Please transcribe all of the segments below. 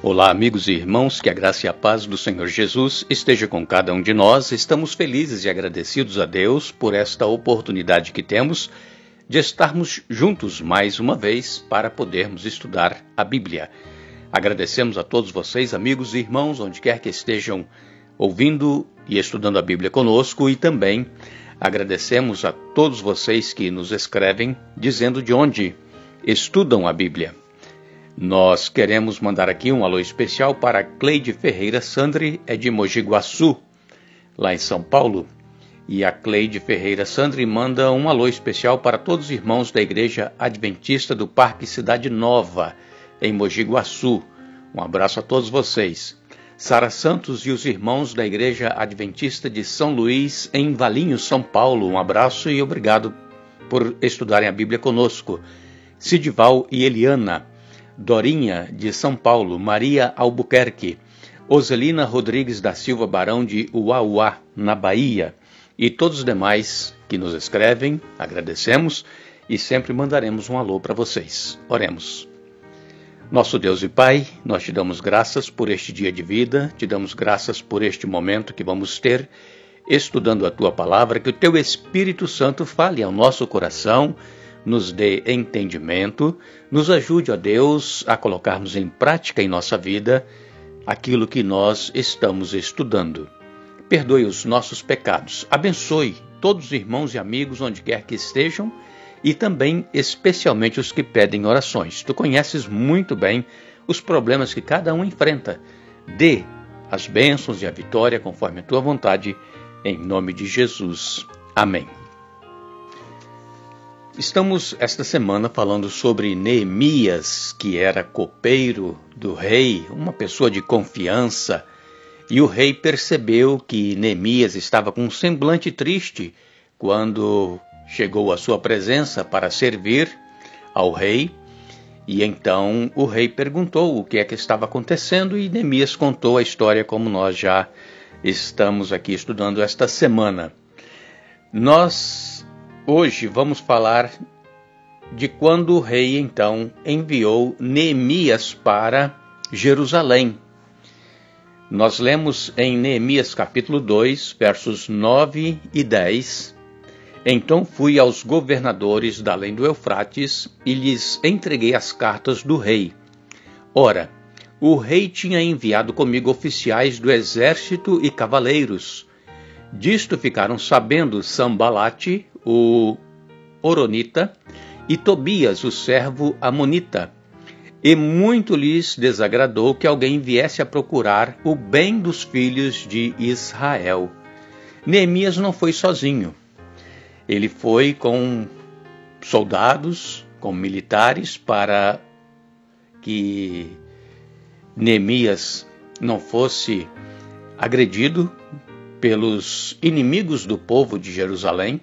Olá, amigos e irmãos, que a graça e a paz do Senhor Jesus esteja com cada um de nós. Estamos felizes e agradecidos a Deus por esta oportunidade que temos de estarmos juntos mais uma vez para podermos estudar a Bíblia. Agradecemos a todos vocês, amigos e irmãos, onde quer que estejam ouvindo e estudando a Bíblia conosco, e também agradecemos a todos vocês que nos escrevem dizendo de onde estudam a Bíblia. Nós queremos mandar aqui um alô especial para Cleide Ferreira Sandri, de Mogi Guaçu, lá em São Paulo. E a Cleide Ferreira Sandri manda um alô especial para todos os irmãos da Igreja Adventista do Parque Cidade Nova, em Mogi Guaçu. Um abraço a todos vocês. Sara Santos e os irmãos da Igreja Adventista de São Luís, em Valinhos, São Paulo. Um abraço e obrigado por estudarem a Bíblia conosco. Sidival e Eliana. Dorinha, de São Paulo, Maria Albuquerque, Oselina Rodrigues da Silva Barão de Uauá, na Bahia, e todos os demais que nos escrevem, agradecemos e sempre mandaremos um alô para vocês. Oremos. Nosso Deus e Pai, nós te damos graças por este dia de vida, te damos graças por este momento que vamos ter estudando a Tua Palavra, que o Teu Espírito Santo fale ao nosso coração, nos dê entendimento, nos ajude, ó Deus, a colocarmos em prática em nossa vida aquilo que nós estamos estudando. Perdoe os nossos pecados, abençoe todos os irmãos e amigos onde quer que estejam e também especialmente os que pedem orações. Tu conheces muito bem os problemas que cada um enfrenta. Dê as bênçãos e a vitória conforme a Tua vontade, em nome de Jesus. Amém. Estamos esta semana falando sobre Neemias, que era copeiro do rei, uma pessoa de confiança, e o rei percebeu que Neemias estava com um semblante triste quando chegou à sua presença para servir ao rei, e então o rei perguntou o que é que estava acontecendo e Neemias contou a história como nós já estamos aqui estudando esta semana. Hoje vamos falar de quando o rei, então, enviou Neemias para Jerusalém. Nós lemos em Neemias capítulo 2, versos 9 e 10. Então fui aos governadores da além do Eufrates e lhes entreguei as cartas do rei. Ora, o rei tinha enviado comigo oficiais do exército e cavaleiros. Disto ficaram sabendo Sambalate, o Horonita, e Tobias, o servo amonita. E muito lhes desagradou que alguém viesse a procurar o bem dos filhos de Israel. Neemias não foi sozinho. Ele foi com soldados, com militares, para que Neemias não fosse agredido pelos inimigos do povo de Jerusalém.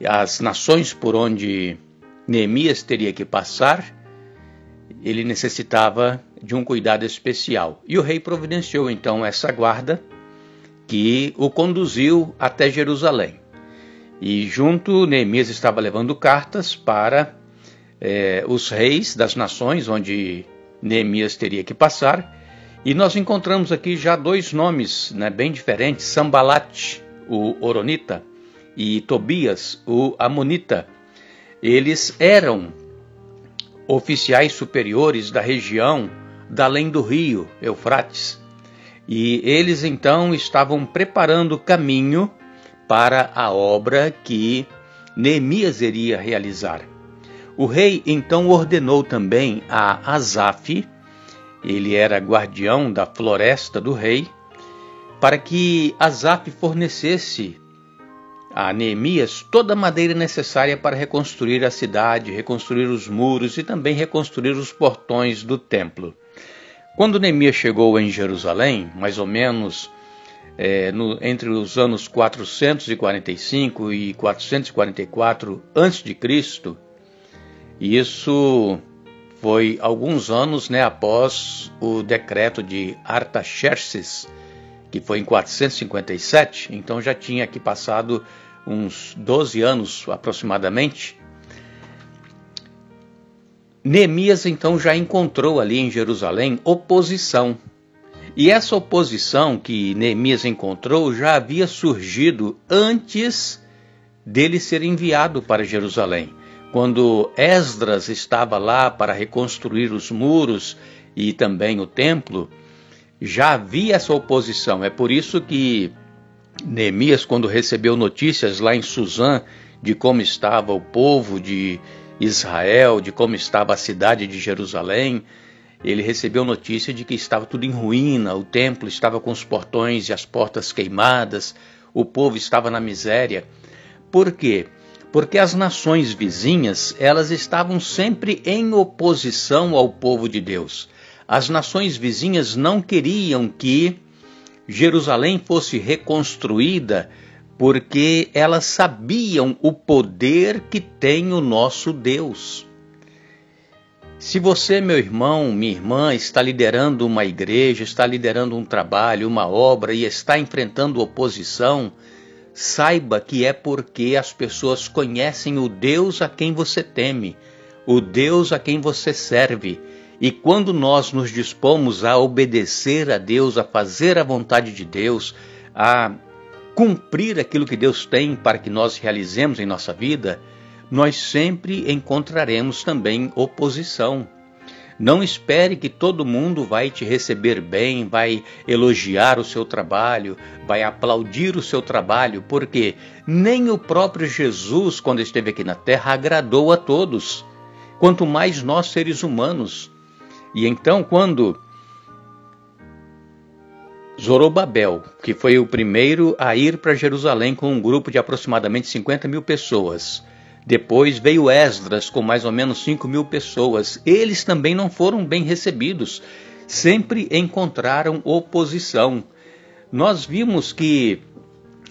As nações por onde Neemias teria que passar, ele necessitava de um cuidado especial. E o rei providenciou então essa guarda que o conduziu até Jerusalém. E junto Neemias estava levando cartas para os reis das nações onde Neemias teria que passar. E nós encontramos aqui já dois nomes, bem diferentes, Sambalate, o Horonita, e Tobias, o amonita. Eles eram oficiais superiores da região da além do rio Eufrates. E eles então estavam preparando o caminho para a obra que Neemias iria realizar. O rei então ordenou também a Asaf, ele era guardião da floresta do rei, para que Asaf fornecesse a Neemias toda a madeira necessária para reconstruir a cidade, reconstruir os muros e também reconstruir os portões do templo. Quando Neemias chegou em Jerusalém, mais ou menos entre os anos 445 e 444 a.C., isso foi alguns anos após o decreto de Artaxerxes, que foi em 457, então já tinha aqui passado uns 12 anos aproximadamente. Neemias então já encontrou ali em Jerusalém oposição. E essa oposição que Neemias encontrou já havia surgido antes dele ser enviado para Jerusalém. Quando Esdras estava lá para reconstruir os muros e também o templo, já havia essa oposição. É por isso que Neemias, quando recebeu notícias lá em Suzã de como estava o povo de Israel, de como estava a cidade de Jerusalém, ele recebeu notícia de que estava tudo em ruína, o templo estava com os portões e as portas queimadas, o povo estava na miséria. Por quê? Porque as nações vizinhas, elas estavam sempre em oposição ao povo de Deus. As nações vizinhas não queriam que Jerusalém fosse reconstruída, porque elas sabiam o poder que tem o nosso Deus. Se você, meu irmão, minha irmã, está liderando uma igreja, está liderando um trabalho, uma obra e está enfrentando oposição, saiba que é porque as pessoas conhecem o Deus a quem você teme, o Deus a quem você serve. E quando nós nos dispomos a obedecer a Deus, a fazer a vontade de Deus, a cumprir aquilo que Deus tem para que nós realizemos em nossa vida, nós sempre encontraremos também oposição. Não espere que todo mundo vai te receber bem, vai elogiar o seu trabalho, vai aplaudir o seu trabalho, porque nem o próprio Jesus, quando esteve aqui na terra, agradou a todos, quanto mais nós seres humanos. E então, quando Zorobabel, que foi o primeiro a ir para Jerusalém com um grupo de aproximadamente 50 mil pessoas, depois veio Esdras com mais ou menos 5 mil pessoas, eles também não foram bem recebidos, sempre encontraram oposição. Nós vimos que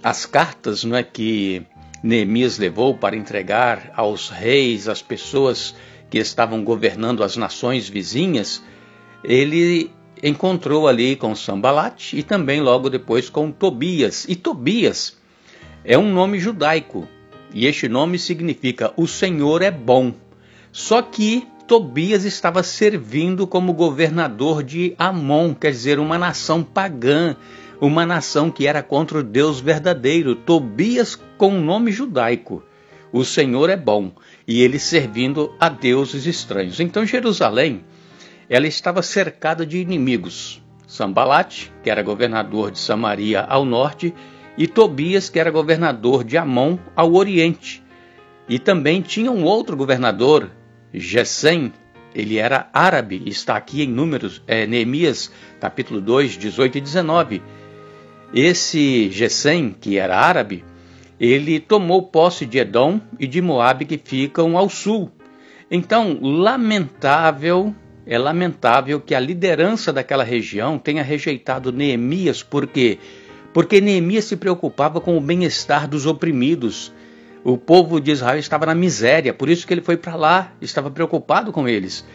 as cartas, não é, que Neemias levou para entregar aos reis, às pessoas que estavam governando as nações vizinhas, ele encontrou ali com Sambalat e também logo depois com Tobias. E Tobias é um nome judaico, e este nome significa o Senhor é bom. Só que Tobias estava servindo como governador de Amon, quer dizer, uma nação pagã, uma nação que era contra o Deus verdadeiro. Tobias com um nome judaico, o Senhor é bom, e ele servindo a deuses estranhos. Então Jerusalém, ela estava cercada de inimigos. Sambalat, que era governador de Samaria ao norte, e Tobias, que era governador de Amon ao oriente. E também tinha um outro governador, Gesem, ele era árabe, está aqui em Neemias, capítulo 2, 18 e 19. Esse Gesem, que era árabe, ele tomou posse de Edom e de Moabe, que ficam ao sul. Então, é lamentável que a liderança daquela região tenha rejeitado Neemias, porque Neemias se preocupava com o bem-estar dos oprimidos. O povo de Israel estava na miséria, por isso que ele foi para lá, estava preocupado com eles.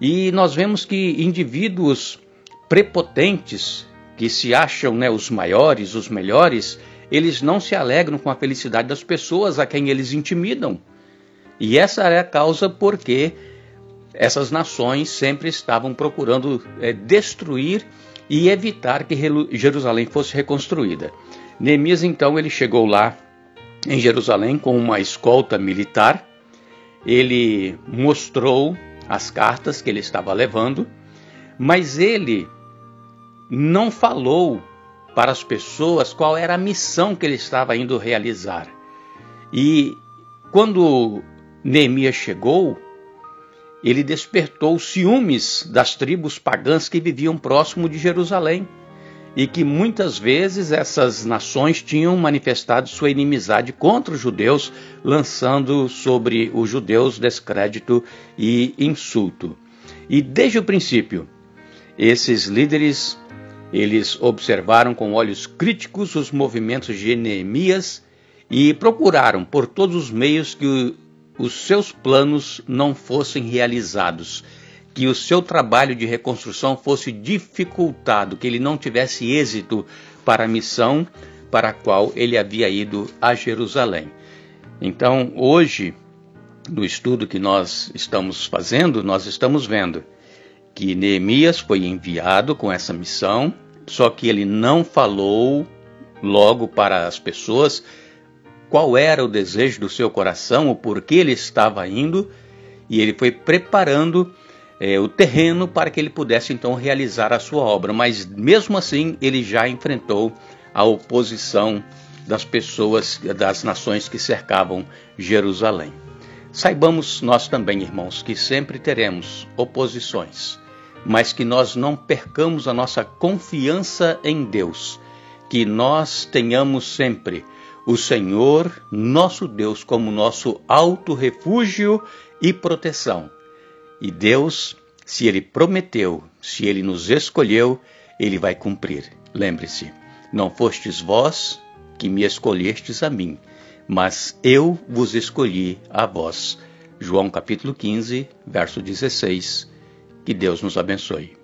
E nós vemos que indivíduos prepotentes, que se acham, né, os maiores, os melhores, eles não se alegram com a felicidade das pessoas a quem eles intimidam. E essa é a causa porque essas nações sempre estavam procurando destruir e evitar que Jerusalém fosse reconstruída. Neemias, então, ele chegou lá em Jerusalém com uma escolta militar. Ele mostrou as cartas que ele estava levando, mas ele não falou para as pessoas qual era a missão que ele estava indo realizar. E quando Neemias chegou, ele despertou ciúmes das tribos pagãs que viviam próximo de Jerusalém e que muitas vezes essas nações tinham manifestado sua inimizade contra os judeus, lançando sobre os judeus descrédito e insulto. E desde o princípio, esses líderes, eles observaram com olhos críticos os movimentos de Neemias e procuraram por todos os meios que os seus planos não fossem realizados, que o seu trabalho de reconstrução fosse dificultado, que ele não tivesse êxito para a missão para a qual ele havia ido a Jerusalém. Então, hoje, no estudo que nós estamos fazendo, nós estamos vendo que Neemias foi enviado com essa missão, só que ele não falou logo para as pessoas qual era o desejo do seu coração, o porquê ele estava indo, e ele foi preparando o terreno para que ele pudesse então realizar a sua obra. Mas mesmo assim ele já enfrentou a oposição das pessoas, das nações que cercavam Jerusalém. Saibamos nós também, irmãos, que sempre teremos oposições, mas que nós não percamos a nossa confiança em Deus, que nós tenhamos sempre o Senhor, nosso Deus, como nosso alto refúgio e proteção. E Deus, se Ele prometeu, se Ele nos escolheu, Ele vai cumprir. Lembre-se, não fostes vós que me escolhestes a mim, mas eu vos escolhi a vós. João capítulo 15, verso 16. Que Deus nos abençoe.